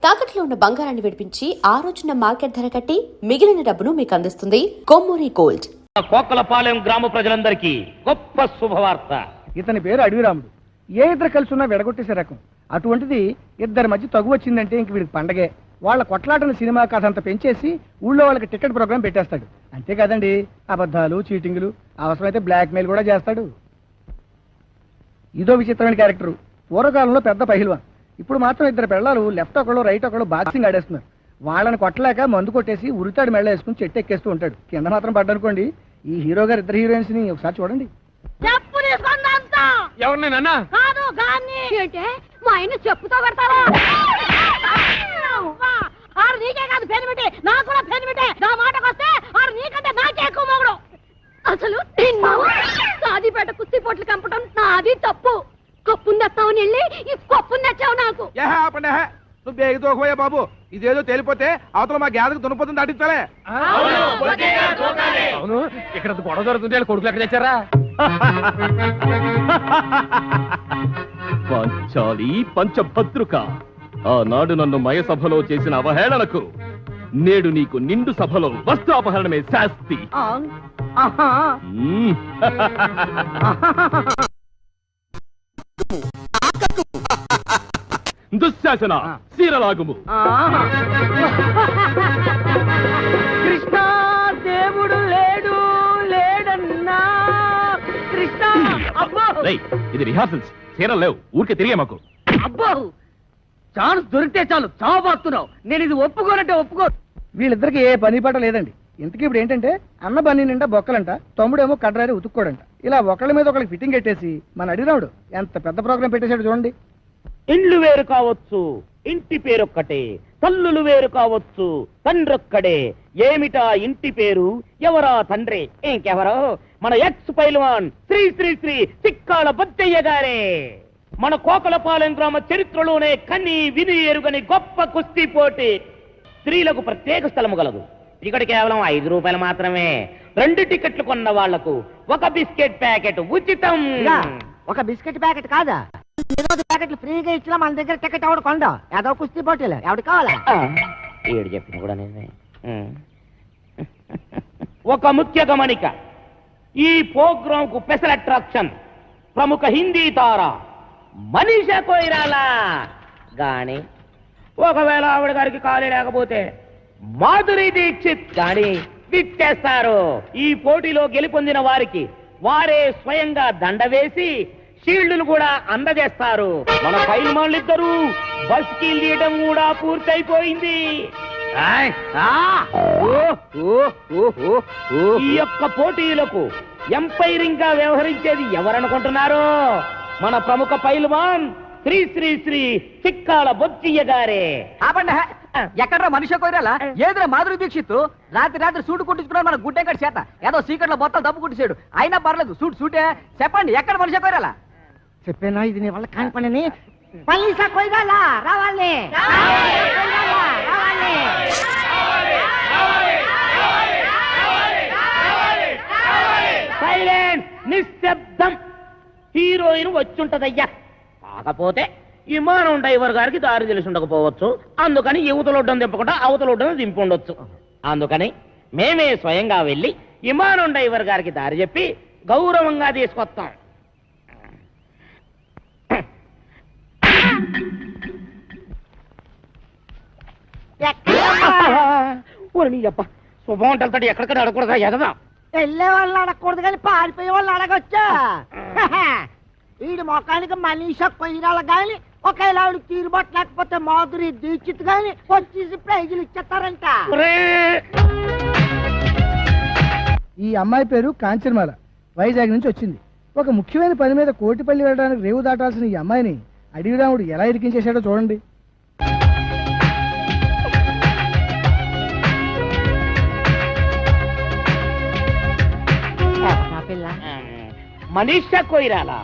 తాకట్లో ఉన్న బంగారాన్ని విడిపించి ఆ రోజున మార్కెట్ ధర కట్టి మిగిలిన డబ్బును మీకు అందిస్తుంది కొమ్మూరి గోల్డ్. కోకలపాలెం గ్రామ ప్రజలందరికీ గొప్ప శుభవార్త. ఇతని పేరు అడవిరాముడు. ఏ ఇద్దరు కలిసి ఉన్నా విడగొట్టేసే రకం. అటువంటిది ఇద్దరి మధ్య తగు వచ్చిందంటే ఇంక వీడికి పండగే. వాళ్ళ కొట్లాటన సినిమా కథ అంత పెంచేసి ఊళ్ళో వాళ్ళకి టికెట్ ప్రోగ్రాం పెట్టేస్తాడు. అంతేకాదండి, అబద్ధాలు, చీటింగులు, అవసరమైతే బ్లాక్ మెయిల్ కూడా చేస్తాడు. ఇదో విచిత్రమైన క్యారెక్టరు. పూర్వకాలంలో పెద్ద పహిల్వాన్. ఇప్పుడు మాత్రం ఇద్దరు పిల్లలు లెఫ్ట్ ఒకళ్ళు రైట్ ఒకళ్ళు బాక్సింగ్ ఆడేస్తున్నారు. వాళ్ళని కొట్టలేక మందు కొట్టేసి ఉరితాడు మెళ్ళ వేసుకుని చెట్టు ఎక్కేస్తూ ఉంటాడు. కింద మాత్రం పడ్డనుకోండి, ఈ హీరో గారు ఇద్దరు హీరోయిన్స్ ని ఒకసారి చూడండి. మా ఆయన చెప్పుతో పెడతారా? ఆరు నీకే కాదు పెనిమిటి, నాకు కూడా పెనిమిటి. నా మాటకు వస్తే ఆరు నీకంటే నాకే ఎక్కువ మొగుడు. అసలు సాదిపేట కుస్తీ పోట్లు కంపటం నాది తప్పు. కప్పుని తెస్తావని వెళ్ళి ఈ కప్పుని తెచ్చావు నాకు. నువ్వు బేగి తోకపోయా బాబు, ఇదేదో తేలిపోతే అవతల మా గ్యాదకు దున్నపోతుంది దాటించాలే. అవును, ఇక్కడ గొడవ జరుగుతుంటే కొడుకులు ఎక్కడ తెచ్చారా? పాంచాలి పంచభద్రుక, ఆనాడు నన్ను మయ సభలో చేసిన అవహేళనకు నేడు నీకు నిండు సభలో వస్త్రాపహరణమే శాస్తి. దుశ్శాసన శీరలాగుము. కృష్ణ దేవుడు లేడు లేడన్నా కృష్ణ. ఇది రిహార్సల్స్, చీరలు లేవు, ఊరికే తిరిగే మాకు. అబ్బో, ఛాన్స్ దొరికితే చాలు చావబాస్తున్నావు. నేను ఇది ఒప్పుకోనంటే ఒప్పుకో. వీళ్ళిద్దరికి ఏ పని పాట లేదండి. ఇంతకీ ఇప్పుడు ఏంటంటే, అన్న బన్నీ నిండా బొక్కలంట, తమ్ముడేమో కడ్రారి ఉతుక్కోడంట. ఇలా ఒకళ్ళ మీద ఒకళ్ళకి ఫిట్టింగ్ పెట్టేసి మన అడిరాముడు ఎంత పెద్ద ప్రోగ్రాం పెట్టేశాడు చూడండి. ఇండ్లు వేరు కావచ్చు, ఇంటి పేరొక్కటే. తల్లులు వేరు కావచ్చు, తండ్రొక్కడే. ఏమిటా ఇంటి పేరు, ఎవరా తండ్రి? ఇంకెవరో మన ఎక్స్ పైల్వాన్ శ్రీ శ్రీ శ్రీ చిక్కాల బొద్దయ్య గారే. మన కోకలపాలెం గ్రామ చరిత్రలోనే కని విని ఎరుగని గొప్ప కుస్తీ పోటీ. స్త్రీలకు ప్రత్యేక స్థలము కలదు. టికెట్ కేవలం 5 రూపాయలు మాత్రమే. 2 టికెట్లు కొన్న వాళ్లకు 1 బిస్కెట్ ప్యాకెట్ ఉచితం. ఒక బిస్కెట్ ప్యాకెట్ కాదా, ప్యాకెట్లు ఫ్రీగా ఇచ్చినా మన దగ్గర టికెట్ ఎవడు కొండ. ఏదో కుస్తీ పోటీలు ఎవడు కావాలా? ఏడు చెప్పిన కూడా నిజమే. ఒక ముఖ్య గమనిక, ఈ ప్రోగ్రాం కు స్పెషల్ అట్రాక్షన్ ప్రముఖ హిందీ తార మనీషా కొయిరాలా గాని, ఒకవేళ ఆవిడ గారికి ఖాళీ లేకపోతే మాధురి దీక్షిత్ గాని విచ్చేస్తారు. ఈ పోటీలో గెలుపొందిన వారికి వారే స్వయంగా దండ వేసి షీల్డ్లు కూడా అందజేస్తారు. మన పైల్వాన్లిద్దరూ బస్కి తీయడం కూడా పూర్తయిపోయింది. ఈ యొక్క పోటీలకు ఎంపైరింగ్ గా వ్యవహరించేది ఎవరనుకుంటున్నారు? మన ప్రముఖ పైల్వాన్ శ్రీ శ్రీ శ్రీ చిక్కాల బొచ్చయ్య గారే. ఎక్కడ్రా మనిషి కోరాలా? ఏదిరా మాధురి దీక్షిత్ రాత్రి సూటు కుట్టించుకున్నాడు మన గుడ్డెంకటి చేత. ఏదో సీక్రెట్ లో మొత్తం దప్పు కుట్టించాడు. అయినా పర్లేదు, సూటే. చెప్పండి, ఎక్కడ మనిషి కోరాలా? చెప్పేనా ఇది నీ వల్ల కాని పని. మనిషా కొయ్యాలా రావాలి. సైలెంట్, నిశ్శబ్దం. హీరోయిన్ వచ్చుంటదయ్యా. కాకపోతే విమానం డ్రైవర్ గారికి దారి తెలిసి ఉండకపోవచ్చు. అందుకని యువతలొడ్డం దింపకుండా అవతలొడ్డం దింపుండొచ్చు. అందుకని మేమే స్వయంగా వెళ్ళి విమానం డ్రైవర్ గారికి దారి చెప్పి గౌరవంగా తీసుకొస్తాం. శుభం అంటే ఎక్కడికక్కడ అడగకూడదా? ఎదదా వెళ్ళే వాళ్ళు అడగకూడదు కానీ పారిపోయే వాళ్ళు అడగొచ్చా? వీడి మొఖానికి మనీషా కొయ్యాల గాని, ఒకవేళ ఆవిడ తీరుబాటు లేకపోతే మాధురి దీక్షిత్ గాని వచ్చేసి ప్రైజులు ఇచ్చేస్తారంట. ఈ అమ్మాయి పేరు కాంచనమాల, వైజాగ్ నుంచి వచ్చింది. ఒక ముఖ్యమైన పని మీద కోటిపల్లి వెళ్ళడానికి రేవు దాటాల్సిన ఈ అమ్మాయిని అడవిరాముడు ఎలా ఇరికించేశాడో చూడండి. మనీషా కొయిరాలా.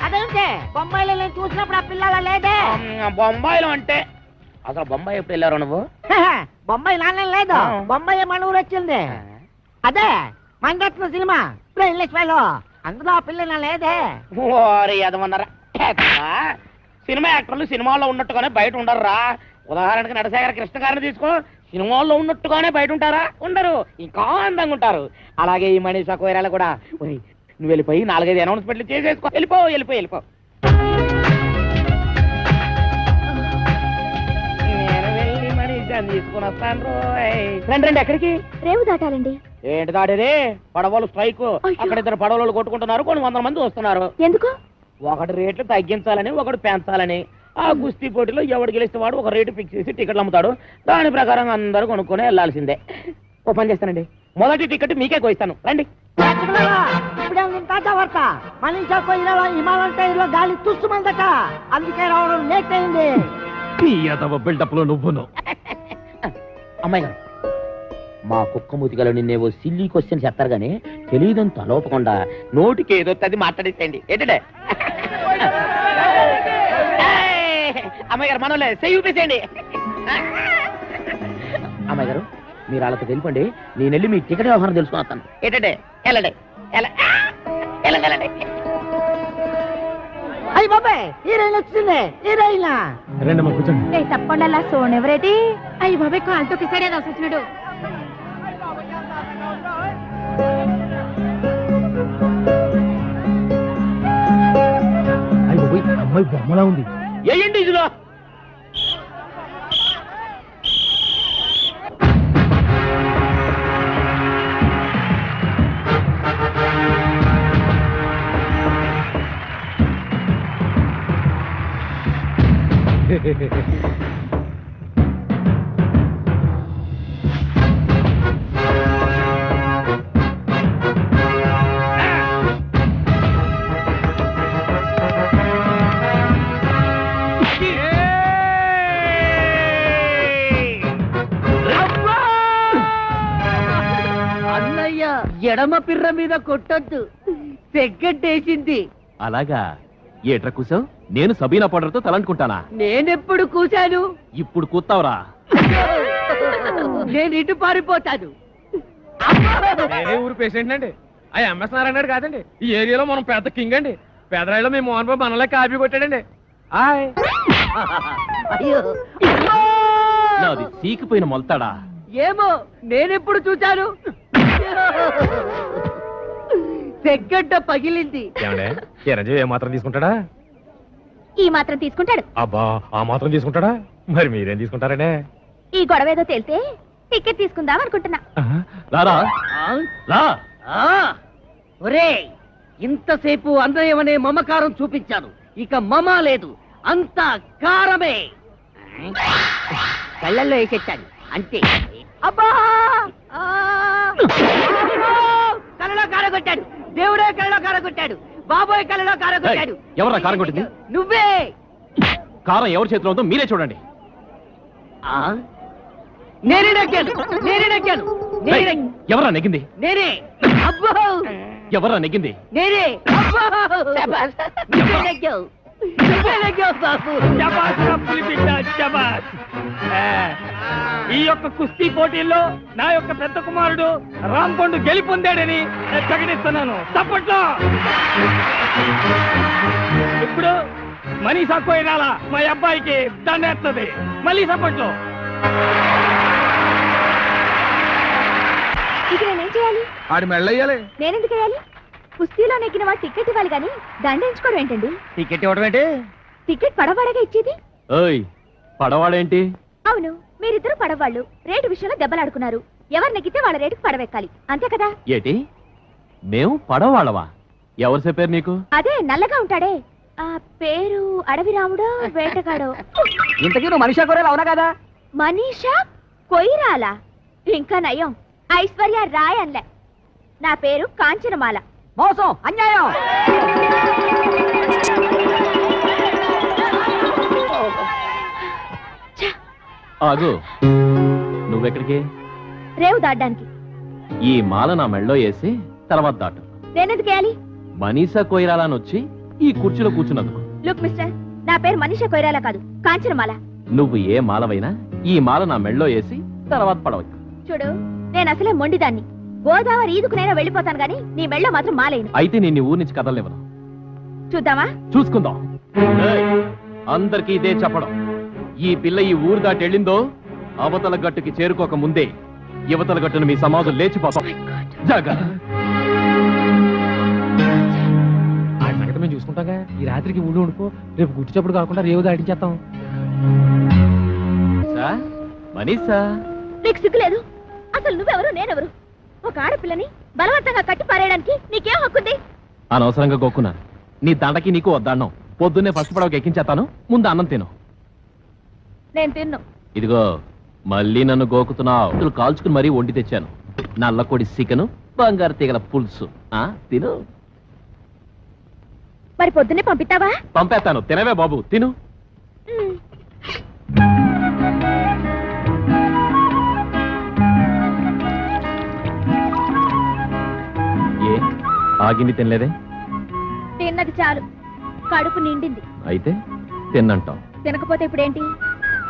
అదేంటే బొంబాయిలో నేను చూసినప్పుడు ఆ పిల్లల లేదే. బొంబాయిలో అంటే అసలు బొంబాయి ఎప్పుడు వెళ్ళారు నువ్వు? బొంబాయి నాన్న లేదు, బొంబాయి మన ఊరు వచ్చింది. అదే మణరత్న సినిమా అందులో ఆ పిల్ల లేదే. ఓరే అదమన్నారా? సినిమా యాక్టర్లు సినిమాలో ఉన్నట్టుగానే బయట ఉండర్రా. ఉదాహరణకు నటశేఖర కృష్ణ గారిని తీసుకో, సినిమాల్లో ఉన్నట్టుగానే బయట ఉంటారా? ఉండరు, ఇంకా అందంగా ఉంటారు. అలాగే ఈ మనీషా కొయిరాలా కూడా. ఒరేయ్, నువ్వు వెళ్ళిపోయి 4-5 అనౌన్స్మెంట్లు చేసేసుకో. వెళ్ళిపో. నేను వెళ్ళి మనీషాని తీసుకుని వస్తాను రోయ్. రండి. ఎక్కడికి? రేవు దాటాలండి. ఏంటి దాడేది? పడవలు స్ట్రైక్. అక్కడ 2 పడవలు కొట్టుకుంటున్నారు, కొన్ని 100 మంది వస్తున్నారు. ఎందుకు? ఒకటి రేట్లు తగ్గించాలని, ఒకటి పెంచాలని. ఆ కుస్తీ పోటీలో ఎవడు గెలిస్తే వాడు ఒక రేటు ఫిక్స్ చేసి టికెట్లు అమ్ముతాడు. దాని ప్రకారం అందరూ కొనుక్కొని వెళ్లాల్సిందే. ఓ పని చేస్తానండి, మొదటి టికెట్ మీకే కోయిస్తాను. రండి. ఇప్పుడే తాజా వార్త. మనీషా కొయిరాలా హిమాలయన్ టైర్లో గాలి తుస్సుమందట, అందుకే రావడం లేట్ అయింది. నీ ఎదవ బిల్డప్ లో నువ్వును. అమ్మాయి గారు, మా కుక్క ముతికలో నిన్నేవో సిల్లీ క్వశ్చన్ చెప్తారు గానీ తెలియదని తలోపకుండా నోటికి ఏదో అది మాట్లాడేసేయండి. ఏంటంటే అమ్మాయి గారు, మనోలే చూపించండి. అమ్మాయి గారు, మీరు వాళ్ళతో తెలిపండి, నేను వెళ్ళి మీ టికెట్ వ్యవహారం తెలుసుకుని వస్తాను. ఏంటంటే వెళ్ళండి. అయ్యి బాబాయ్, హీరోయిన్ వచ్చింది. హీరోయిన్ రండి కూర్చోండి. తప్పకుండా సోన్ ఎవరైతే అయ్యి బాబాయ్ కాలుతో కిసాడే వచ్చినాడు. అమ్మాయి బొమ్మలా ఉంది. ఏంటి ఇదిలో? అన్నయ్య ఎడమ పిర్ర మీద కొట్టొద్దు, తెగ్గట్టేసింది. అలాగా? ఏట్రా కూసావు? నేను సబీనా పౌడర్తో తలంటుకుంటానా? నేనెప్పుడు కూశాను? ఇప్పుడు కూతావురా. నేను ఇటు పారిపోతాను. నేనే ఊరు పేషెంట్ అండి. ఎంఎస్ నారాయణ కాదండి, ఈ ఏరియాలో మనం పెద్ద కింగ్ అండి. పెదరాయిలో మీ మోహన్ బాబు మనలే కాపీ కొట్టాడండి. అయ్యో, నాది సీకిపోయిన మొలతాడా? ఏమో నేనెప్పుడు చూశాను? తెగ్గడ్డ పగిలింది. చిరంజీవి ఏ మాత్రం తీసుకుంటాడా? ఈ మాత్రం తీసుకుంటాడు. అబ్బా, ఆ మాత్రం తీసుకుంటాడా? మరి మీరేం తీసుకుంటారండి? ఈ గొడవ ఏదో తేలితే టికెట్ తీసుకుందాం అనుకుంటున్నా. రారా రా. ఒరేయ్, ఇంతసేపు అన్నయ్యమనే మమకారం చూపించాను, ఇక మమ లేదు, అంతా కారమే. కళ్ళల్లో వేసేచ్చాను అంతే. అబ్బా, కళ్ళలో కారగొట్టాడు, దేవుడే కళ్ళలో కారగొట్టాడు, బాబోయ్ కళ్ళలో కారగొట్టాడు. ఎవర్రా కారం కొట్టింది? నువ్వే. కారం ఎవరి చేతిలో ఉందో మీరే చూడండి. నేనే నెగ్గాను. ఎవరా నెగ్గింది? నేనే. అబ్బో, ఎవరా నెగ్గింది? నేనే. అబ్బో, నువ్వే నెగ్గావు. బాబు. ఈ యొక్క కుస్తీ పోటీల్లో నా యొక్క పెద్ద కుమారుడు రాంపండు గెలుపొందాడని ప్రకటిస్తున్నాను. తప్పట్లో ఇప్పుడు మనీషా కొయిరాలా మా అబ్బాయికి దండేస్తుంది. మళ్ళీ సప్పట్లో. ఇక నేనేం చేయాలి? ఆడి మెళ్ళయ్యాలి. నేనెందుకు వేయాలి? కుస్తీలో నెగ్గిన వాడు టికెట్ ఇవ్వాలి గాని దండించుకోవడం ఏంటండి? టికెట్ ఇవ్వడం ఏంటి? టికెట్ పడవాడగా ఇచ్చేది. ఓయ్, పడవాడేంటి? అవును, మీరిద్దరు పడవాళ్ళు రేటు విషయంలో దెబ్బలాడుకున్నారు. ఎవరు నెగ్గితే వాళ్ళ రేటుకు పడవెక్కాలి, అంతే కదా? ఏటి మేము పడవాళ్ళవా? ఎవరు చెప్పారు నీకు? అదే నల్లగా ఉంటాడే, ఆ పేరు అడవి రాముడో వేటగాడో. ఇంతకీ నువ్వు మనీషా కొయిరాలా అవునా కదా? మనీషా కొయిరాలా? ఇంకా నయం, ఐశ్వర్య రాయ్ అన్లే. నా పేరు కాంచనమాల. మోసం, అన్యాయం. ఆగు, నువ్వెక్కడికి? రేవు దాటడానికి. ఈ మాల నా మెళ్ళో వేసి తర్వాత దాటు. నేనెందుకు వేయాలి? మనీషా కొయిరాలాని వచ్చి ఈ కుర్చీలో కూర్చున్నందుకు. లుక్ మిస్టర్, నా పేరు మనీషా కొయిరాలా కాదు, కాంచనమాల. నువ్వు ఏ మాలవైనా ఈ మాల నా మెళ్ళో వేసి తర్వాత పడవచ్చు. చూడు, నేను అసలే మొండిదాన్ని. గోదావరి ఈదుకునైనా వెళ్ళిపోతాను గాని నీ మెళ్ళో మాత్రం మాలేను. అయితే నిన్ను ఊరి నుంచి కదలనివ్వను. చూద్దామా? చూసుకుందాం. ఏయ్, అందరికీ ఇదే చెప్పడం. ఈ పిల్ల ఈ ఊరు దాటి వెళ్ళిందో అవతల గట్టుకి చేరుకోక ముందే యువతల గట్టును మీ సమాజం లేచిపోతాం. జాగ్రత్త. ఆ సంగతి మేము చూసుకుంటాగా. ఈ రాత్రికి ఊళ్ళో ఉండిపో, రేపు గుట్టి చప్పుడు కాకుండా రేవు దాటించేస్తాం. మనీసా, నీకు సిగ్గులేదు? అసలు నువ్వెవరు నేనెవరు? ఒక ఆడపిల్లని బలవంతంగా కట్టి పారేయడానికి నీకేం హక్కుంది? అనవసరంగా గోక్కున్నాను. నీ దండకి నీకు వద్దన్నాం. పొద్దున్నే ఫస్ట్ పడవకి ఎక్కించేస్తాను, ముందు అన్నం తిను. నేను తిన్ను. ఇదిగో మళ్ళీ నన్ను గోకుతున్నావు. కాల్చుకుని మరీ వండి తెచ్చాను. నల్లకొడి చికెను, బంగారు తీగల పులుసు. తిను. మరి పొద్దున్నే పంపిస్తావా? పంపేస్తాను, తినవే బాబు, తిను. ఏ ఆగింది తినలేదే? తిన్నది చాలు, కడుపు నిండింది. అయితే తిన్నంటాం. తినకపోతే ఇప్పుడేంటి?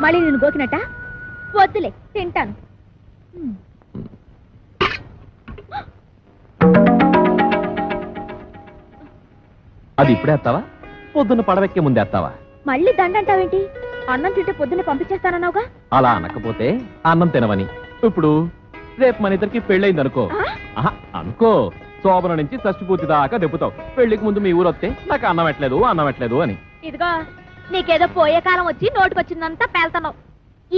మళ్ళీ నేను గోకినట్ట? వద్దులే, తింటాను. అది ఇప్పుడే వేస్తావా, పొద్దున్న పడవెక్కే ముందే వేస్తావా? మళ్ళీ దండంటావేంటి? అన్నం తింటే పొద్దున్నే పంపించేస్తానన్నావుగా. అలా అనకపోతే అన్నం తినవని. ఇప్పుడు రేపు మన ఇద్దరికి పెళ్ళయింది అనుకో. అనుకో, శోభన నుంచి షష్ఠి పూర్తి దాకా దెప్పుతావు. పెళ్లికి ముందు మీ ఊరు వస్తే నాకు అన్నం పెట్టలేదు అని. ఇదిగో, నీకేదో పోయే కాలం వచ్చి నోటికొచ్చిందంతా పేల్తాను.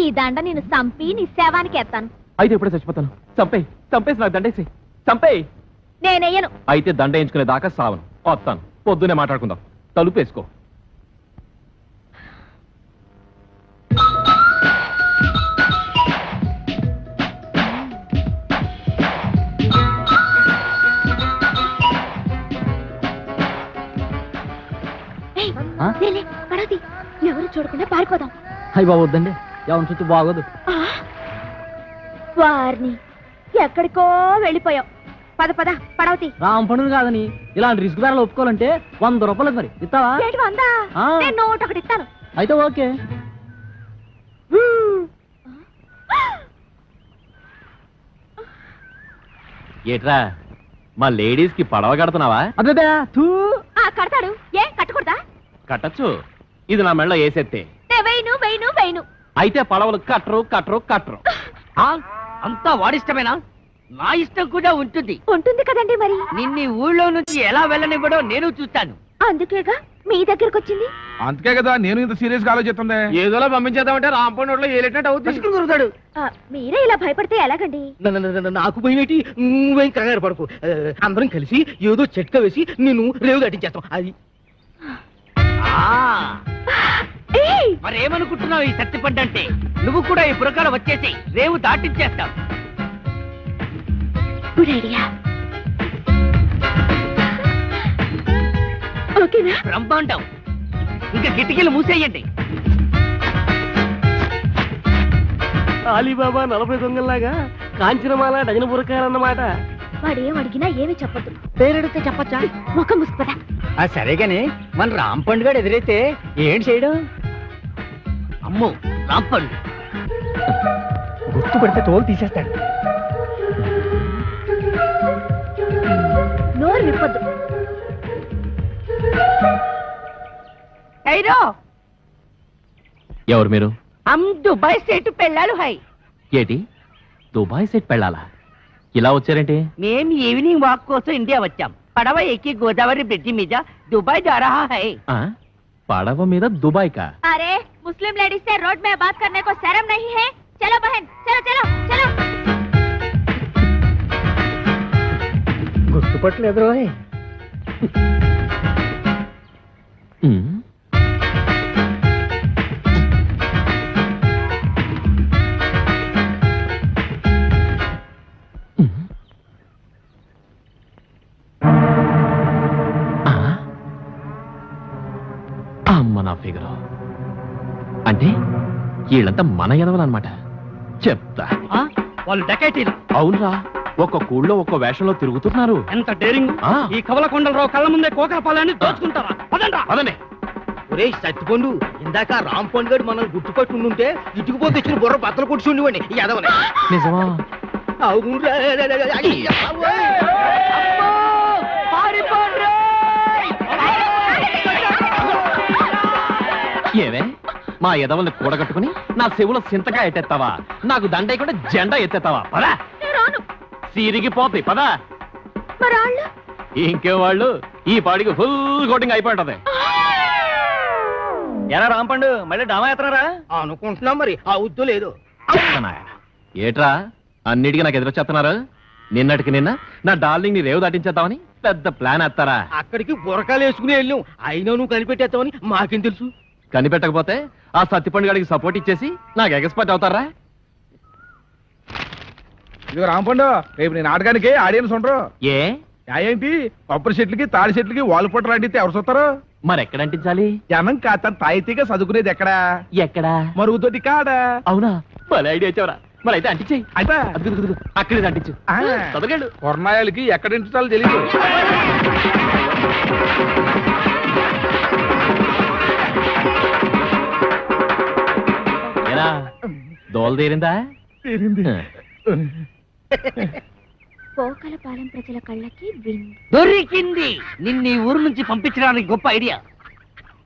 ఈ దండ నేను చంపి నీ శవానికి ఎత్తాను. అయితే ఇప్పుడే చచ్చిపోతాను. చంపేసి నాకు దండేసి చంపేయి. నేనెయ్యను. అయితే దండ వేయించుకునే దాకా సావను. వస్తాను, పొద్దునే మాట్లాడుకుందాం. తలుపేసుకో. పడది ఎవరు చూడకుండా పారిపోదాం. అయ్యి బాబు వద్దండి, ఎవరి చుట్టూ బాగోదు. వారిని ఎక్కడికో వెళ్ళిపోయావు. పద పద పడవతి. రామ్ పండుగ కాదని ఇలాంటి రిస్క్ ధరలు ఒప్పుకోవాలంటే 100 రూపాయలు. మరి ఇస్తావా? ఏంటి వందా? నేను నోట్ ఒకటి ఇస్తాను. అయితే ఓకే. ఏట్రా, మా లేడీస్ కి పడవ కడుతున్నావా? అదే కడతాడు. ఏ కట్టకూడదా? కట్టచ్చు. ఇది నా మెళ్ళ వేసేస్తే. వెయ్యను. అయితే పడవలు కట్టరు. అంతా వాడిష్టమేనా? నా ఇష్టం కూడా ఉంటుంది. ఉంటుంది కదండి. మరి నిన్ను ఊళ్ళో నుంచి ఎలా వెళ్ళనివ్వడో నేను చూస్తాను. అందుకేగా మీ దగ్గరకు వచ్చింది. అందుకే కదా నేను ఇంత సీరియస్ గా ఆలోచిస్తుంది. ఏదోలా పంపించేద్దామంటే రాంపండు ఏలేటట్టు అవుతుంది. మీరే ఇలా భయపడితే ఎలాగండి? నాకు భయమేటి? నువ్వేం కంగారు పడకు. అందరం కలిసి ఏదో చెట్క వేసి నేను రేవు దాటించేస్తాం. అది మరేమనుకుంటున్నావు? ఈ సత్తిపడ్డంటే నువ్వు కూడా ఈ పురకాల వచ్చేసి రేవు దాటించేస్తావు. Good idea. ఓకేనా? బ్రహ్మాండం. ఇంకా కిటికీలు మూసేయండి. అలీబాబా 40 దొంగల్లాగా కాంచనమాల డజన పురకాలన్నమాట. వాడేం అడిగినా ఏమీ చెప్పొద్దు. పేరెడితే చెప్పచ్చా? ముఖం ముసుకుపదా. సరే గాని మన రాంపండు గారు ఎదురైతే ఏంటి చేయడం? అమ్మో, రాంపండు గుర్తుపడితే తోలు తీసేస్తాడు. నోరు విప్పొద్దు. ఎవరు మీరు? దుబాయ్ సెట్ పెళ్ళాలు హై. ఏటి, దుబాయ్ సెట్ పెళ్ళాలా? ఇలా వచ్చారేంటి? మేం ఈవినింగ్ వాక్ కోసం ఇండియా వచ్చాం. పడవ ఎక్కి గోదావరి బ్రిడ్జి మీద దుబాయ్ जा रहा है. పడవ మీద దుబాయ్ కా? अरे मुस्लिम लेडीज से रोड में बात करने को शर्म नहीं है? चलो बहन, चलो. గుర్తుపట్టలేదు రోయ్. అమ్మ నా ఫిగరు. అంటే వీళ్ళంతా మన ఎదవలన్నమాట. చెప్తా. వాళ్ళు డకైటీలు. అవునరా, ఒక్కొక్క ఊళ్ళో ఒక్కో వేషంలో తిరుగుతున్నారు. ఎంత డేరింగ్! ఈ కవలకొండలరావు కళ్ళ ముందే కోకరపాలని దోచుకుంటారా? పదండి. ఒరే సత్తిపండు, ఇందాక రాంపండు గారు మనం గుర్తుపట్టి ఉండుంటే ఇటుకుపోతే ఇచ్చిన బుర్ర బద్దలు కొట్టి ఉండివ్వండి. ఎదవని నిజమా? ఏవే, మా ఎదవల్ని కూడగట్టుకుని నా చెవులో సింతగా ఎత్తేస్తావా? నాకు దండేయకుండా జెండా ఎత్తేస్తావా? పదా నేను రాను. సిరిగిపోతాయి పదా. మరి వాళ్ళు? ఇంకే వాళ్ళు ఈ పాడికి ఫుల్ కోటింగ్ అయిపోయింటది. ఎలా రాంపండు మళ్ళీ డామా ఎత్తనారా? అనుకుంటున్నాం మరి ఆ ఉద్దు లేదు. ఏట్రా అన్నిటికీ నాకు ఎదురొచ్చేస్తున్నారు? నిన్నటికి నిన్న నా డార్లింగ్ ని రేవు దాటించేద్దామని పెద్ద ప్లాన్ వేస్తారా? అక్కడికి బురకాలు వేసుకుని వెళ్ళాం, అయినా నువ్వు కనిపెట్టేస్తావని మాకేం తెలుసు? కనిపెట్టకపోతే ఆ సత్తిపండు గారికి సపోర్ట్ ఇచ్చేసి నాకు ఎక్స్పర్ట్ అవుతారా? ఇదిగో రాంపండు, రేపు నీ నాటకానికి ఆడియన్స్ ఉండరు. ఏ ఏంటి కొబ్బరి చెట్లకి తాడి చెట్లకి వాల్ పొట్టలు అంటితే ఎవరు చూస్తారు? మరి ఎక్కడ అంటించాలి? జనం కాస్త తాయితీగా చదువుకునేది ఎక్కడా? ఎక్కడా? మరుగుతోటి కాడా? అవునా, భలే ఐడియా ఇచ్చావరా. మరి అయితే అంటించేయి. అయితే అక్కడే అంటించు. ఆ, చదవగలడు. కొర్నాయాలకి ఎక్కడ ఇంటాలో తెలియదు. ఎలా దోల తీరిందా? పోకలపాలెం ప్రజల కళ్ళకి విందు. దొరికింది. నిన్ను ఈ ఊరు నుంచి పంపించడానికి గొప్ప ఐడియా.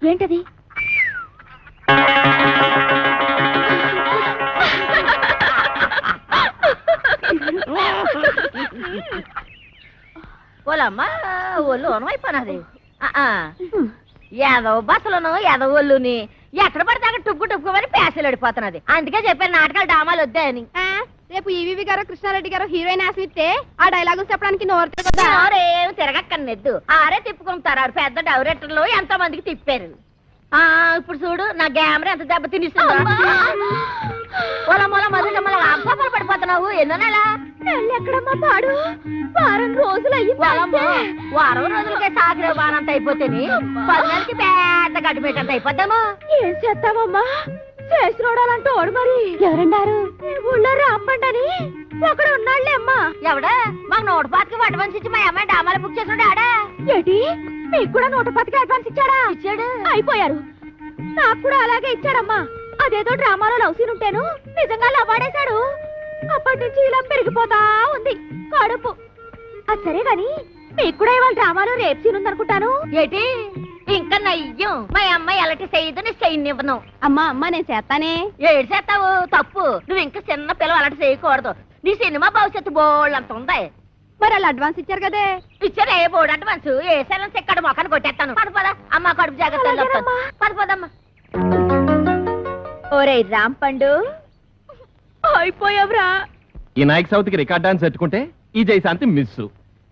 ఏంటది? ఓలమ్మా ఒళ్ళు అయిపోయినది. ఏదో బస్సులను ఏదో ఒళ్ళుని ఎక్కడ పడితే అక్కడ టుక్కు టుక్కుమని పేసలు అడిపోతున్నది. అందుకే చెప్పాను నాటకాలు డామాలు వద్దా అని. రేపు ఈవీవి గారు కృష్ణారెడ్డి గారు హీరోయిన్ ఆశిస్తే ఆ డైలాగులు చెప్పడానికి నోరు ఏం తిరగక్కర్లేదు. ఆరే తిప్పుకుంటారు. పెద్ద డైరెక్టర్లు ఎంతో మందికి తిప్పారు. ఇప్పుడు చూడు నా గ్యామరా ఎంత దెబ్బ తినిస్తుందో. అంపాపలు పడిపోతున్నావు. ఎన్నో నెల ఎక్కడమ్మా పాడు? వారం రోజులు వారం రోజులకే సాగరే వారంత అయిపోతేని 10 నెలలకి పెద్ద గడ్డిపేటంత అయిపోతాము. ఏం చేస్తావమ్మా? చేసి చూడాలంటూ ఓడు. మరి ఎవరన్నారు? ఊళ్ళో రాంపండని ఒకడు ఉన్నాళ్లే అమ్మా. ఎవడా? మాకు 125కి అడ్వాన్స్ ఇచ్చి మా అమ్మాయి డామాలు బుక్ చేసినాడు. ఆడా ఏంటి? మీకు కూడా 110కి అడ్వాన్స్ ఇచ్చాడా? ఇచ్చాడు. అయిపోయారు. నాకు కూడా అలాగే ఇచ్చాడమ్మా. అదేదో డ్రామాలో లవ్ సీన్ ఉంటేను నిజంగా లవ్వాడేశాడు. అప్పటి నుంచి ఇలా పెరిగిపోతా ఉంది కడుపు. అది సరే గాని మీకు కూడా ఇవాళ డ్రామాలో రేప్ సీన్ ఉందనుకుంటాను. ఏటి ఇంకా నయ్యం. మా అమ్మాయి ఎలాంటి చేయదని చేయనివ్వను. అమ్మా అమ్మా నేను చేస్తానే. ఏడు చేస్తావు? తప్పు. నువ్వు ఇంకా చిన్న పిల్లలు అలాంటి చేయకూడదు. నీ సినిమా భవిష్యత్తు బోళ్ళంత ఉంది. మరి వాళ్ళు అడ్వాన్స్ ఇచ్చారు కదే. ఇచ్చారు. ఏ బోర్డు అడ్వాన్స్? ఏ సెలవు చెక్కడ మొక్కను కొట్టేస్తాను. పద పద అమ్మ కడుపు జాగ్రత్త. పద పదమ్మా. ఓరే రాంపండు అయిపోయావురా. ఈ నాయక్ సౌత్కి రికార్డ్ డాన్స్ ఎట్టుకుంటే ఈ జయశాంతి మిస్.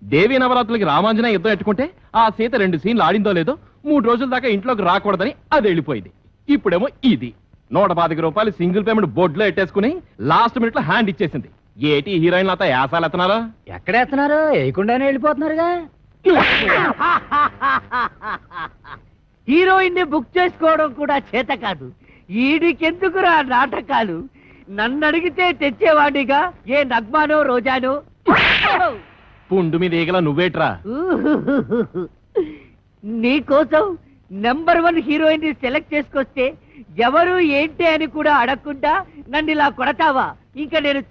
దేవి నవరాత్రులకి రామాంజన యుద్ధం ఎట్టుకుంటే ఆ సీత 2 సీన్లు ఆడిందో లేదో 3 రోజుల దాకా ఇంట్లోకి రాకూడదని అది వెళ్ళిపోయింది. ఇప్పుడేమో ఇది 125 రూపాయలు సింగిల్ పేమెంట్ బోర్డులో ఎట్టేసుకుని లాస్ట్ మినిట్ లో హ్యాండ్ ఇచ్చేసింది. ఏటి హీరోయిన్ అంతా యాసాలు ఎత్తనారా? ఎక్కడేస్తున్నారు? వేయకుండానే వెళ్ళిపోతున్నారుగా. హీరోయిన్ ని బుక్ చేసుకోవడం కూడా చేత కాదు. ఈడికెందుకురా నాటకాలు? నన్ను అడిగితే తెచ్చేవాడిగా ఏ నగ్మానో రోజానో. పుండు మీద ఈగల నువ్వేట్రా? నీకోసం నెంబర్ 1 హీరోయిన్ ని సెలెక్ట్ చేసుకొస్తే ఎవరు ఏంటి అని కూడా అడగకుండా నన్ను ఇలా కొడతావా? ఇంకా నేను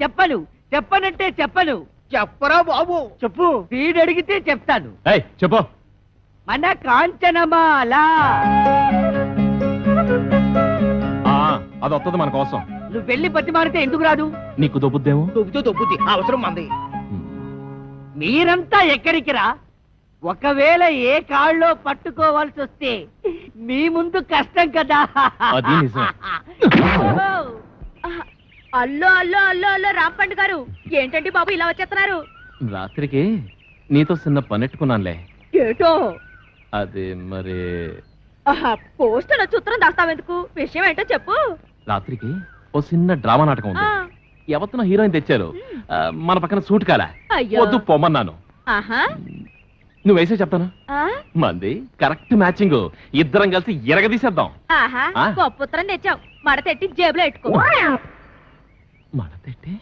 చెప్పనంటే చెప్పను. చెప్పరా బాబు? చెప్పు. వీడు అడిగితే చెప్తాను. చెప్పు. మన కాంచనమాల. అది వస్తుంది మన కోసం. నువ్వు వెళ్ళి బతిమారితే ఎందుకు రాదు? నీకు దొబ్బుద్దేమో. దొబ్బుతో దొబ్బుద్ది, అవసరం మంది. మీరంతా ఎక్కడికి రా? ఒకవేళ ఏ కాళ్ళలో పట్టుకోవాల్సి వస్తే మీ ముందు కష్టం కదా. అది నిజం. అల్లో అల్లో అల్లో అల్లో రాంపండు గారు ఏంటండి బాబు ఇలా వచ్చేస్తున్నారు? రాత్రికి నీతో చిన్న పనెట్టుకున్నానులే. ఏటో? అది మరి పోస్టుల చిత్రం దాస్తావెందుకు? విషయం ఏంటో చెప్పు. రాత్రికి ఓ చిన్న డ్రామా నాటకం ఉంది. ఎవరితో హీరోయిన్ తెచ్చారు. మన పక్కన సూట్ కాలా. వద్దు పొమ్మన్నాను. నువ్వు వేసే చెప్తాను. మంది కరెక్ట్ మ్యాచింగ్. ఇద్దరం కలిసి ఎరగదీసేద్దాం. గొప్ప తెచ్చావు. మడతెట్టి జేబులో పెట్టుకో. మడతెట్టి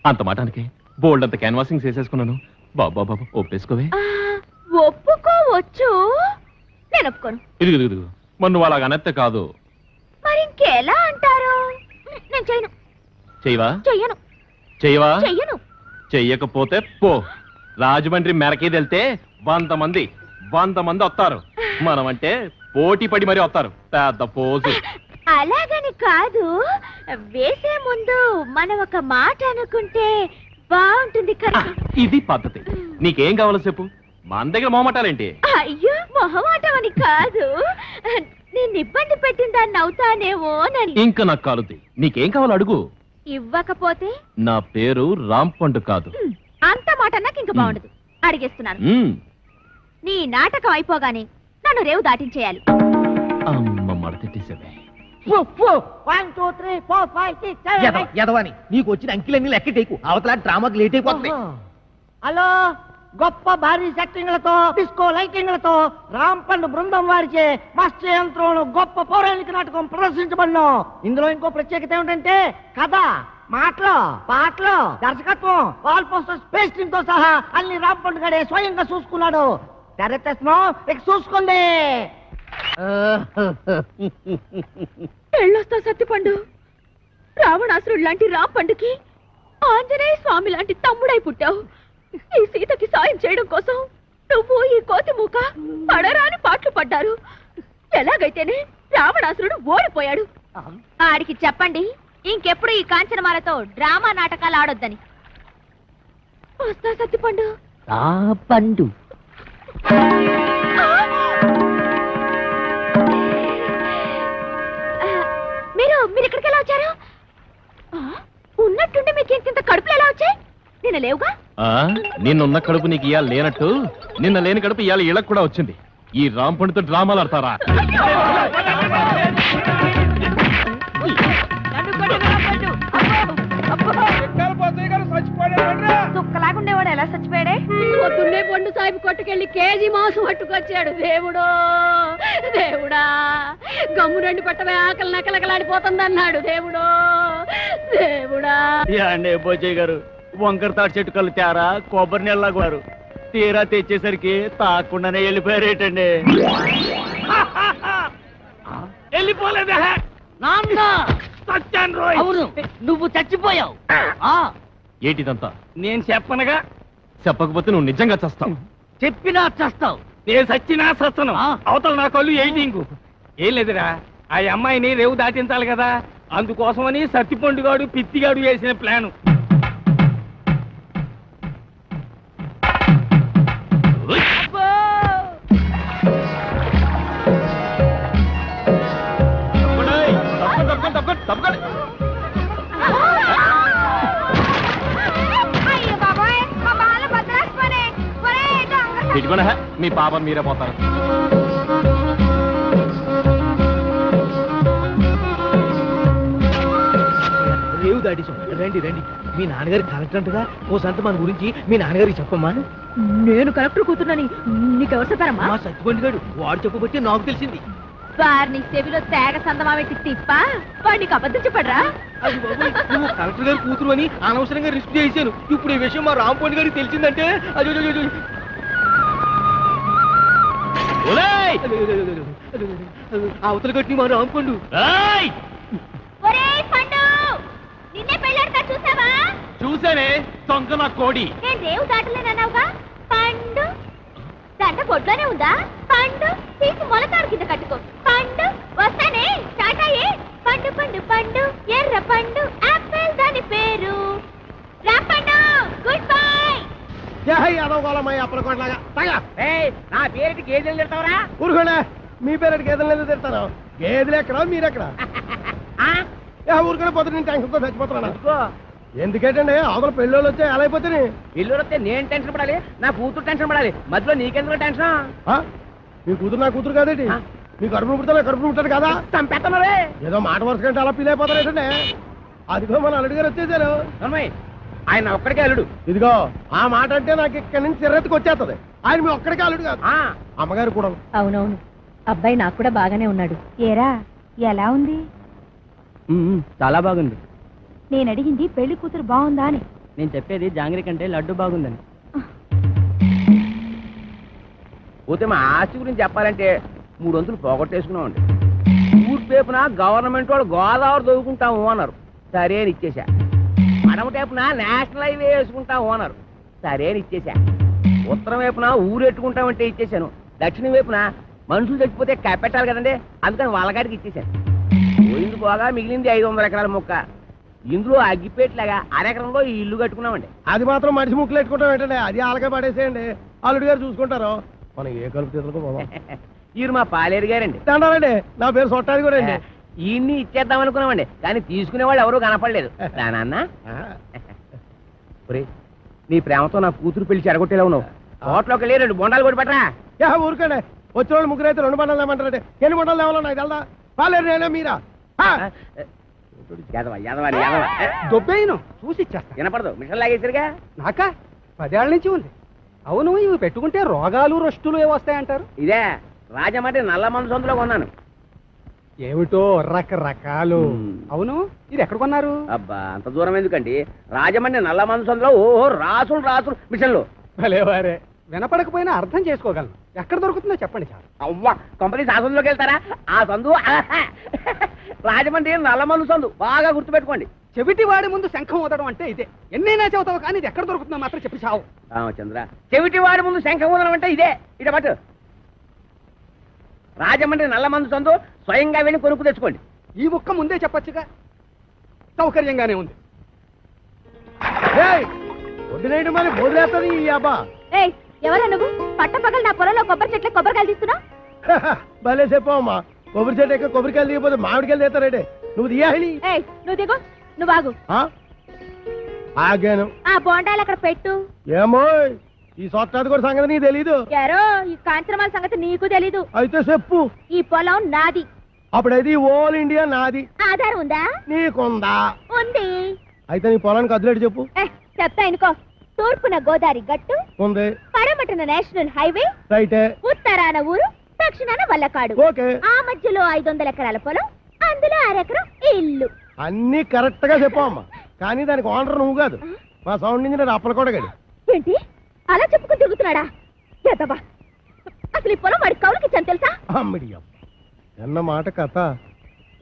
అంత మాటానికి బోల్డ్ అంత క్యాన్వాసింగ్ చేసేసుకున్నాను. బాబా బాబా ఒప్పేసుకోవే. ఒప్పుకోవచ్చు. నేను ఒప్పుకోను. ఇదిగు మరి నువ్వు అలాగ అనెత్తే కాదు. మరి ఇంకెలా అంటారు? నేను చేయను. చెయ్యవా? చెయ్యను. చెయ్యవా? చెయ్యను. చెయ్యకపోతే పో. రాజమండ్రి మెరకే వెళ్తే 100 మంది వస్తారు. మనం అంటే పోటీ పడి మరీ వస్తారు. పెద్ద పోజు. అలాగని కాదు, వేసే ముందు మనం ఒక మాట అనుకుంటే బాగుంటుంది కదా. ఇది పద్ధతి. నీకేం కావాలో చెప్పు, మన దగ్గర మొహమాటాలేంటి? అయ్యో, మొహమాటం అని కాదు, నేను ఇబ్బంది పెట్టిన దాన్ని అవుతానేమోనని. ఇంకా నాకు కాలుద్ది. నీకేం కావాలో అడుగు. ఇవ్వకపోతే? నా పేరు రాంపండు కాదు. అంత మాట నాకు ఇంకా బాగుండదు. అడిగేస్తున్నాను. నీ నాటకం అయిపోగానే నన్ను రేవు దాటించేయాలి. అమ్మ మడతెట్టేసావే. 1 2 3 4 5 6 7 ఎదవని నీకు వచ్చిన అంకిలన్నీ లెక్క టేకు, అవతల డ్రామాకి లేట్ అయిపోతుంది. హలో, గొప్ప భారీ సెట్టింగ్లతో డిస్కో లైటింగ్లతో రాంపండు బృందం వారిచే మత్స్య యంత్రంలో గొప్ప పౌరాణిక నాటకం ప్రదర్శించబడిను. ఇందులో ఇంకో ప్రత్యేకత ఏమిటంటే కథ, మాటలు, పాటలు, దర్శకత్వం, వాల్ పోస్టర్స్, పేస్టింగ్ తో సహా అన్ని రాంపండు గడే స్వయంగా చూసుకున్నాడు. తెరతెస్తున్నాం, ఇక చూసుకోండి. పెళ్ళొస్తా సత్తిపండు. రావణాసురుడు లాంటి రాంపండుకి ఆంజనేయ స్వామి లాంటి తమ్ముడై పుట్టావు. ఈ సీతకి సాయం చేయడం కోసం నువ్వు ఈ కోతి మూక పడరాని పాటలు పడ్డారు. ఎలాగైతేనే రావణాసురుడు ఓడిపోయాడు. ఆడికి చెప్పండి, ఇంకెప్పుడు ఈ కాంచనమాలతో డ్రామా నాటకాలు ఆడొద్దని. వస్తా సత్తిపండు. పండు మీరు ఇక్కడికి ఎలా వచ్చారు? ఉన్నట్టుండి మీకు ఇంత కడుపులు ఎలా వచ్చాయి? నిన్న లేవుగా. నిన్నున్న కడుపు నీకు ఇవాళ లేనట్టు నిన్న లేని కడుపు ఇవాళ ఇళ్ళకు కూడా వచ్చింది. ఈ రాంపండుతో డ్రామాలు ఆడతారా? తుక్కలాగుండేవాడు ఎలా చచ్చిపోయాడే? పొద్దున్నే పండు సాహిబ్ కొట్టుకెళ్ళి కేజీ మాంసం పట్టుకొచ్చాడు. దేవుడో దేవుడా, గమ్ము రెండు పట్టవే, ఆకలి నకలకలాడిపోతుందన్నాడు. దేవుడో దేవుడా. అండి బోజయ్య గారు, వంకర తాటి చెట్టు కళ్ళు తేరా కొబ్బరి నీళ్ళలాగారు. తీరా తెచ్చేసరికి తాకుండానే వెళ్ళిపోయారేటండి. వెళ్ళిపోలేదా? అవును, నువ్వు చచ్చిపోయావు. ఏటిదంతా? నేను చెప్పనగా. చెప్పకపోతే నువ్వు నిజంగా చస్తావు. చెప్పినా చస్తావు. నేను సచ్చినా సస్తను. అవతల నా కళ్ళు ఎయిటింగ్. ఏం లేదురా, ఆ అమ్మాయిని రేవు దాటించాలి కదా, అందుకోసమని సత్తిపండుగాడు పిత్తిగాడు వేసిన ప్లాను. అయ్యో బాబాయ్, మా బాల భద్రాస్పనే. ఒరేయ్ దొంగ. తిట్టుకునే మీ పాప మీరే పోతారు. రేవు దాటించాం. రండి రండి, మీ నాన్నగారికి కలెక్టర్ అంటగా, ఓ సంత మన గురించి మీ నాన్నగారికి చెప్పమ్మా. నేను కలెక్టర్ కూతున్నని నీకెవరు చెప్పారమ్మా? మా సత్తిపండుగాడు వాడు చెప్పబట్టి నాకు తెలిసింది. వారిని చెవిలో తేగ సందమా పెట్టి తిప్ప వాడికి అబద్ధం చెప్పడరా? అది బాబోయ్, నువ్వు కలెక్టర్ గారి కూతురు అని అనవసరంగా రిస్క్ చేశాను. ఇప్పుడు ఈ విషయం మా రాంపండు గారికి తెలిసిందంటే అవతల కట్టి మా రాంపండు. ఒరేయ్ పండు, నిన్నే పెళ్ళాడతా చూసావా? చూసానే తొంగ నా కోడి. నేను రేవు దాటలేనన్నావుగా. పండు దండ పొడ్లోనే ఉందా? పండు తీసి మొలతాడు కింద కట్టుకో. పండు వస్తానే, టాటాయే. పండు పండు పండు ఎర్ర పండు ఆపిల్ దాని పేరు రాంపండు. Good bye. నా పేరుకి గేదెలు తిడతావరా? ఊరుకోండి, మీ పేరు గేదెలు ఎందుకు తిడతాను? గేదెలు ఎక్కడ, మీరెక్కడ? ఊరుకొని పోతే నేను టెన్షన్తో చచ్చిపోతున్నాను. ఎందుకేటండి, అవతల పెళ్ళోళ్ళు వచ్చే ఎలా అయిపోతుంది? ఇల్లు వస్తే నేను టెన్షన్ పడాలి, నా కూతురు టెన్షన్ పడాలి, మధ్యలో నీకెందుకు టెన్షన్? మీ కూతురు నా కూతురు కాదేంటి? మీ కడుపును పుడతా కడుపును పుట్టాడు కదా? చంపేస్తున్నారే. ఏదో మాట వరుస కంటే అలా ఫీల్ అయిపోతారు ఏంటండి? అదిగో మన అల్లుడు గారు వచ్చేసారు. ఆయన ఒక్కడికే అల్లుడు. ఇదిగో ఆ మాట అంటే నాకు ఇక్కడి నుంచి చిరెత్తుకు వచ్చేస్తుంది. ఆయన మీ ఒక్కడికే అల్లుడు కాదు, అమ్మగారు కూడా. అవునవును, అబ్బాయి నాకు కూడా బాగానే ఉన్నాడు. ఏరా, ఎలా ఉంది? చాలా బాగుంది. నేను అడిగింది పెళ్లి కూతురు బాగుందా అని. నేను చెప్పేది జాంగ్రీ కంటే లడ్డు బాగుందని. పోతే మా ఆస్తి గురించి చెప్పాలంటే 3 వంతులు పోగొట్టేసుకున్నామండి. ఊరు పేపున గవర్నమెంట్ వాడు గోదావరి దొరుకుంటాము అన్నారు, సరే అని ఇచ్చేసా. మడమ టేపున నేషనల్ హైవే వేసుకుంటాము అన్నారు, సరే అని ఇచ్చేసా. ఉత్తరం వైపున ఊరెట్టుకుంటామంటే ఇచ్చేసాను. దక్షిణం వైపున మనుషులు చచ్చిపోతే కప్పెట్టాలి కదండి, అందుకని వాళ్ళగాడికి ఇచ్చేసాను. మంది పోగా మిగిలింది 500 ఎకరాల మొక్క. ఇందులో అగ్గిపేట్లాగా అరెకరంలో ఈ ఇల్లు కట్టుకున్నామండి. అది మాత్రం మనిషి ముక్కలు పెట్టుకుంటాం ఏంటంటే అది ఆలకే పడేసేయండి, అల్లుడి గారు చూసుకుంటారు. మనం ఏ కలుపు తీసుకో పోదాం. ఈయన మా పాలేరు గారండి. దండాలండి, నా పేరు సొట్టాది కూడా అండి. ఈయన్ని ఇచ్చేద్దాం అనుకున్నామండి, కానీ తీసుకునే వాళ్ళు ఎవరూ కనపడలేదు. నాన్న నీ ప్రేమతో నా కూతురు పెళ్లి చెడగొట్టేలా ఉన్నావు. హోటల్లోకి వెళ్ళి 2 బొండాలు కొట్టి పెట్టరా. ఊరుకండి, వచ్చిన వాళ్ళు ముగ్గురు అయితే 2 బండలు ఏమంటారంటే ఎన్ని బండలు లేవాలో నాకు తెలదా? పాలేరు నేనే మీరా? దొబ్బేయను చూసి ఇచ్చేస్తా. వినపడదు, మిషన్ లాగేసరిగా. నాకా 10 ఏళ్ల నుంచి ఉంది. అవును, ఇవి పెట్టుకుంటే రోగాలు రొస్టులు ఏ వస్తాయంటారు? ఇదే రాజమండ్రి నల్ల మందు సందులో కొన్నాను. ఏమిటో రకరకాలు. అవును, ఇది ఎక్కడ కొన్నారు? అబ్బా అంత దూరం ఎందుకండి, రాజమండ్రి నల్ల మందు సందులో ఓహో రాసులు రాసులు మిషన్లు. భలేవారే, వినపడకపోయినా అర్థం చేసుకోగలను. ఎక్కడ దొరుకుతుందో చెప్పండి సార్. అవ్వా కంపెనీ ఆ సందులోకి వెళ్తారా? ఆ సందు రాజమండ్రి నల్ల మందు సందు, బాగా గుర్తుపెట్టుకోండి. చెవిటి వాడి ముందు శంఖం ఊదడం అంటే ఇదే. ఎన్నైనా చెబుతావు కానీ ఇది ఎక్కడ దొరుకుతుందో మాత్రం చెప్పి చావు. రామచంద్ర, చెవిటి వాడి ముందు శంఖం ఊదడం అంటే ఇదే. ఇదే పట్టు, రాజమండ్రి నల్ల మందు సందు, స్వయంగా వెళ్ళి కొనుక్కు తెచ్చుకోండి. ఈ ముక్క ముందే చెప్పొచ్చుగా, సౌకర్యంగానే ఉంది. వడ్డీనేయడం మరి బోధలేస్తుంది ఈ అబ్బా. ఏయ్ ఎవరా నువ్వు? పట్టపగలు నా పొలంలో కొబ్బరి చెట్ల కొబ్బరికాయలు తీస్తున్నా? భలే చెప్పమ్మా, కొబ్బరి చెట్టు ఎక్క కొబ్బరికాయలు తీయకపోతే మామిడికాయలు తీస్తారంటే నువ్వు తీయాలి. ఏయ్ నువ్వు దిగు, నువ్వు ఆగు. ఆగాను. ఆ బోండాలు అక్కడ పెట్టు. ఏమో ఈ సొట్టాది కూడా సంగతి నీకు తెలీదు. యారో ఈ కాంచనమాల సంగతి నీకు తెలీదు. అయితే చెప్పు. ఈ పొలం నాది. అప్పుడైతే ఓల్ ఇండియా నాది. ఆధారం ఉందా? నీకుందా? ఉంది. అయితే నీ పొలానికి అదిలేడు చెప్పు. చెప్తా ఇనుకో. తూర్పున గోదావరి గట్టు ఉంది, పడమటన నేషనల్ హైవే, రైటే, ఉత్తరాన ఊరు, దక్షిణాన వల్లకాడు. ఓకే. ఆ మధ్యలో 500 ఎకరాల పొలం, అందులో 1 ఎకరం ఇల్లు. అన్ని కరెక్ట్ గా చెప్పమ్మా, కానీ దానికి ఓనర్ నువ్వు కాదు, మా సౌండ్ ఇంజనీర్ అప్పలకోడగాడు. ఏంటి అలా చెప్పుకుని తిరుగుతున్నాడా? ఎదవా, అసలు ఈ పొలం వాడి కౌలుకి ఇచ్చాను తెలుసా? అమ్మడియం ఎన్న మాట కథ.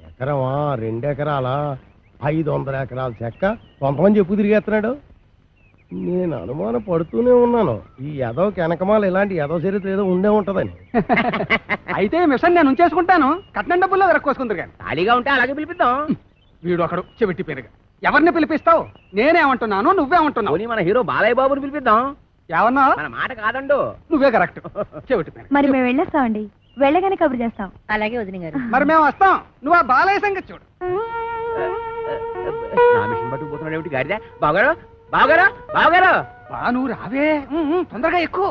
ఎకరమా 2 ఎకరాలా 500 ఎకరాల చెక్క కొంతమంది చెప్పు తిరిగేస్తున్నాడు. నేను అనుమానం పడుతూనే ఉన్నాను, ఈ ఎదవకి వెనకమాల ఇలాంటి ఎదవ చరిత్ర ఏదో ఉండే ఉంటదని. అయితే మిషన్ నేను ఉంచేసుకుంటాను, కట్నం డబ్బుల్లో వెరక్కోసుకుందరు కానీ. ఖాళీగా ఉంటే అలాగే పిలిపిద్దాం. వీడు ఒకడు చెవిటి పేరుగా. ఎవరిని పిలిపిస్తావు? నేనేమంటున్నాను, నువ్వేమంటున్నావు? మన హీరో బాలయ్య బాబుని పిలిపిద్దాం. ఏమన్నా? మన మాట కాదండు. నువ్వే కరెక్ట్. చెవిటి పేరు. మరి మేము వెళ్ళొస్తామండి, వెళ్ళగానే కబురు చేస్తాం. అలాగే వదిన గారు. మరి మేము వస్తాం, నువ్వు ఆ బాలయ్య సంగతి చూడు. నా మిషన్ పట్టుకుపోతున్నాడు ఏమిటి గాడిద? బావగారు బావగారు బావగారు, నువ్వు రావే, తొందరగా ఎక్కువ.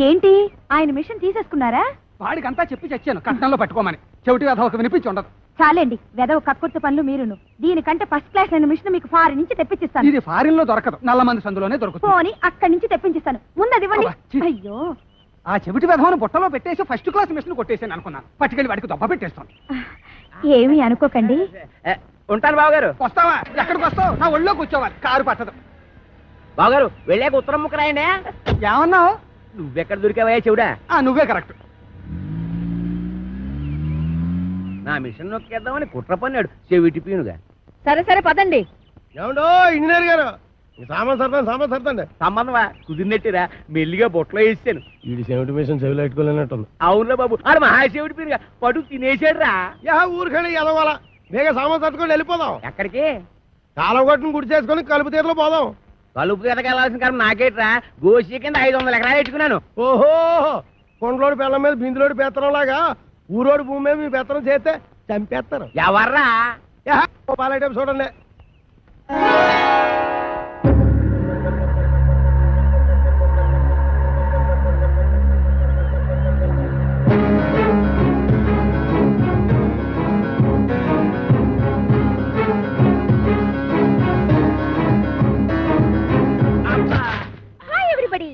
ఏంటి ఆయన మిషన్ తీసేసుకున్నారా? వాడికంతా చెప్పి చచ్చాను కట్నంలో పట్టుకోమని. చెవిటి కథ ఒక వినిపించి ఉండదు. చాలండి, వెదవ కక్కుర్తి పనులు మీరును. దీనికంటే ఫస్ట్ క్లాస్ అయిన మిషన్ మీకు ఫారెన్ నుంచి తెప్పించిస్తాను. ఇది ఫారిన్ లో దొరకదు, నల్ల మంది సందులోనే దొరుకుతుంది. పోని అక్కడి నుంచి తెప్పించిస్తాను, ముందది ఇవ్వండి. అబ్బా, ఛీ. అయ్యో, ఆ చెవిటి వెధవను బుట్టలో పెట్టేసి ఫస్ట్ క్లాస్ మిషన్ కొట్టేసాను అనుకున్నాను. పట్టుకెళ్ళి వాడికి దొబ్బ పెట్టేస్తాను. ఏమీ అనుకోకండి. ఉంటాను బావగారు. వస్తావా? ఎక్కడికి వస్తావు? నా ఒళ్ళో కూర్చోవాలి, కారు పట్టదు. బావగారు వెళ్ళాక ఉత్తరం ముక్క రాయండి. ఏమన్నావు? నువ్వెక్కడ దొరికావయ్యా చెవుడా? నువ్వే కరెక్ట్. నా మిషన్ నొక్కేద్దామని కుట్ర పన్నాడు చెవిటి పీనుగా. సరే సరే పదండి. ఏమండో ఇంజనీర్ గారు, సామాన్ సర్దండి. సంబంధమా కుదిరినట్టురా, మెల్లిగా బొట్లో వేసాను. వీడి సెవెంటీ మిషన్ చెవిలో పెట్టుకోలేనట్టుంది. అవునురా బాబు, ఆడు మహాశివుడి పీనుగా పడు తినేసాడు రా. ఊరికండి ఎదవాల వేగ సామాన్ సర్దుకొని వెళ్ళిపోదాం. ఎక్కడికి? కాలం కొట్టుని గుడి చేసుకొని కలుపు తీరలో పోదాం. కలుపు ఎదకెళ్ళాల్సిన కాలం నాకేట్రా, గోసి కింద 500 ఎకరాలు పెట్టుకున్నాను. ఓహో, కొండలోడి పిల్లల మీద బిందులోడి పెత్తనం లాగా ఊరోడి భూమి మీద మీ పెత్తనం చేస్తే చంపేస్తారు. ఎవర్రా? పాలైటం చూడండి. Hi everybody.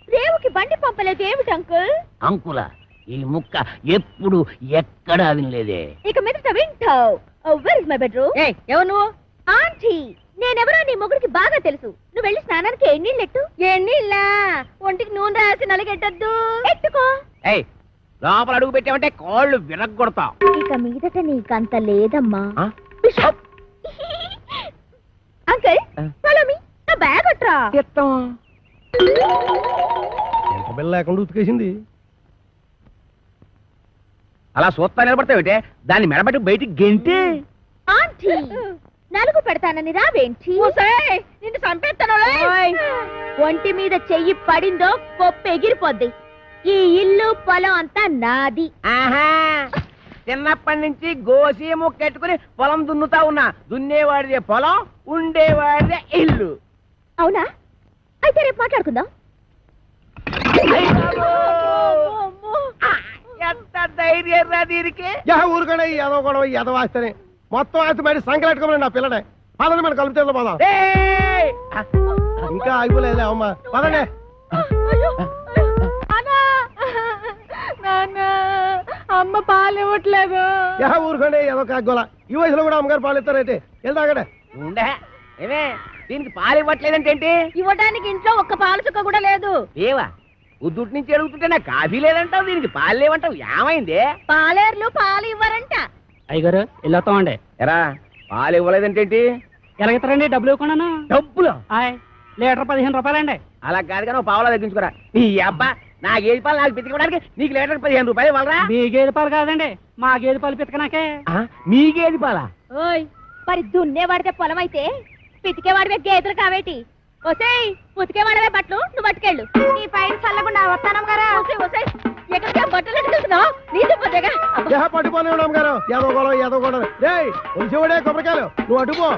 రేవుకి బండి పంపలేదు ఏమిటి అంకుల్? అంకుల ఈ ముక్క ఎప్పుడు ఎక్కడా వినలేదే. ఇక మీదట వింటావు. Where is my bedroom? ఎవరు నువ్వు? ఆంటీ, నేనెవరో నీ మొగుడికి బాగా తెలుసు. నువ్వు వెళ్ళి స్నానానికి ఎన్నీళ్ళెట్టు. ఎన్నీళ్ళా? ఒంటికి నూనె రాసి నలగెట్టద్దు. ఎట్టుకో. ఏయ్, లోపల అడుగు పెట్టామంటే కాళ్ళు విరగొడతావు. ఇక మీదట నీకంత లేదమ్మా. ఆ? Uncle follow me. నా బ్యాగ్ అట్రా. ఎంత బిల్ల లేకుండా ఉతికేసింది. అలా సూత్తా నిలబడతావేంటే? దాన్ని మెడబెట్టి బయటికి గెంటి. ఆంటీ నలుగు పెడతానని రావేంటి నిన్ను చంపేస్తాను ఒంటి మీద చెయ్యి పడిందో పప్పు ఎగిరిపోద్ది. ఈ ఇల్లు పొలం అంతా నాది. ఆహా చిన్నప్పటి నుంచి గోసి ముక్కెట్టుకుని పొలం దున్నుతా ఉన్నా. దున్నేవాడిదే పొలం, ఉండేవాడిదే ఇల్లు. అవునా? అయితే రేపు మాట్లాడుకుందాం. ఎంత ధైర్యం రా దీనికి. ఊరుకనే ఏదో గొడవ ఏదో వాస్తేనే మొత్తం ఆస్తి బయట సంకలెట్టుకోమని నా పిల్లనే పదండి మన కలుపుతే పోదాం. ఏయ్! ఇంకా అయిపోలేదులే అమ్మా పదండి. అమ్మ పాలు ఇవ్వట్లేదు. ఊరుకోండి ఏదో కాగోల ఈ వయసులో కూడా అమ్మగారు పాలు ఇస్తారైతే వెళ్తాగడే. ఉండే ఏమే దీనికి పాలు ఇవ్వట్లేదంటేంటి? ఇవ్వడానికి ఇంట్లో ఒక్క పాలు చుక్క కూడా లేదు. ఏవా ఉద్దుటి నుంచి అడుగుతుంటే నాకు కాఫీ లేదంటావు, దీనికి పాలు లేవంటావు. ఏమైంది? పాలేర్లు పాలు ఇవ్వరంట. అయ్యగారు వెళ్ళొస్తామండి. ఎరా పాలు ఇవ్వలేదంటేంటి? ఎలాగెత్తారండి డబ్బులు ఇవ్వకుండా? డబ్బులు లీటర్ 15 రూపాయలండి. అలా కాదు కానీ పావులా తగ్గించుకోరా. నీ అబ్బా నా గేదె పాలు నాకు పితికడానికి నీకు లీటర్ 15 రూపాయలు ఇవ్వాలరా? మీ గేదె పాలు కాదండి, మా గేదె పాలు పితకనాకే. మీ గేదె పాలా? ఓయ్ మరి దున్నేవాడితే పొలం అయితే పితికేవాడివే గేదెలు కావేటి? ఒసేయ్ ఉతికేవాడివే బట్టలు నువ్వు పట్టుకెళ్ళు. నీ పైన చల్లకుండా వస్తానం కదా. ఎక్కడికి బట్టలు ఎట్టుకెళ్తున్నావు? నీళ్ళు పొద్దుగా పట్టుకోని అమ్మగారు ఏదో గొడవ ఏదో గొడవ. రే ఒలిసేవాడే కొబ్బరికాయలు నువ్వు అటుపో.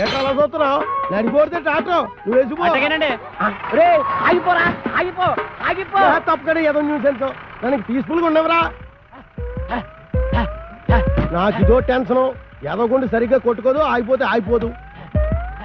ఏంటో అలా చూస్తున్నావు? నడిపోతే టాటో నువ్వు వేసిపో. రే ఆగిపోరా, ఆగిపో ఆగిపో. తప్పకనే ఏదో న్యూస్ ఎంతో దానికి పీస్ఫుల్ గా ఉండవురా. నాకు ఇదో టెన్షన్ ఏదో గుండి సరిగ్గా కొట్టుకోదు, ఆగిపోతే ఆగిపోదు.